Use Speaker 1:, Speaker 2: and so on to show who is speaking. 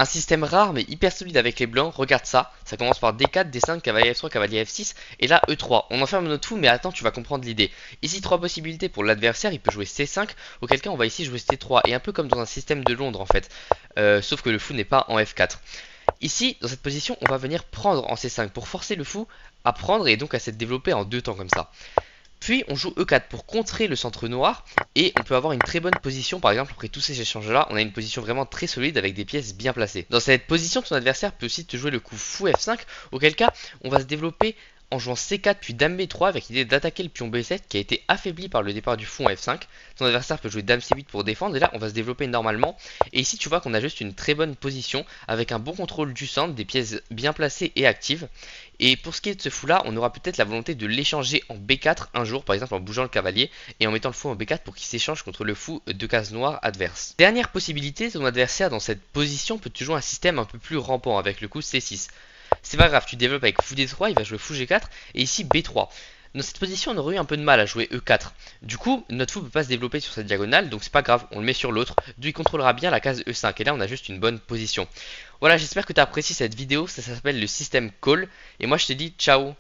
Speaker 1: Un système rare mais hyper solide avec les blancs, regarde ça, ça commence par D4, D5, cavalier F3, cavalier F6, et là E3. On enferme notre fou, mais attends, tu vas comprendre l'idée. Ici, trois possibilités pour l'adversaire, il peut jouer C5, auquel cas on va ici jouer C3, et un peu comme dans un système de Londres en fait, sauf que le fou n'est pas en F4. Ici, dans cette position, on va venir prendre en C5 pour forcer le fou à prendre et donc à s'être développé en deux temps comme ça. Puis on joue E4 pour contrer le centre noir et on peut avoir une très bonne position. Par exemple, après tous ces échanges là, on a une position vraiment très solide avec des pièces bien placées. Dans cette position, ton adversaire peut aussi te jouer le coup fou F5, auquel cas on va se développer en jouant C4 puis Dame B3 avec l'idée d'attaquer le pion B7 qui a été affaibli par le départ du fou en F5. Ton adversaire peut jouer Dame C8 pour défendre et là on va se développer normalement. Et ici tu vois qu'on a juste une très bonne position avec un bon contrôle du centre, des pièces bien placées et actives. Et pour ce qui est de ce fou là, on aura peut-être la volonté de l'échanger en B4 un jour, par exemple en bougeant le cavalier et en mettant le fou en B4 pour qu'il s'échange contre le fou de case noire adverse. Dernière possibilité, ton adversaire dans cette position peut te jouer un système un peu plus rampant avec le coup C6. C'est pas grave, tu développes avec fou D3, il va jouer fou G4 et ici B3. Dans cette position, on aurait eu un peu de mal à jouer E4. Du coup, notre fou ne peut pas se développer sur cette diagonale, donc c'est pas grave, on le met sur l'autre, d'où il contrôlera bien la case E5. Et là, on a juste une bonne position. Voilà, j'espère que tu as apprécié cette vidéo, ça s'appelle le système Call. Et moi, je te dis ciao.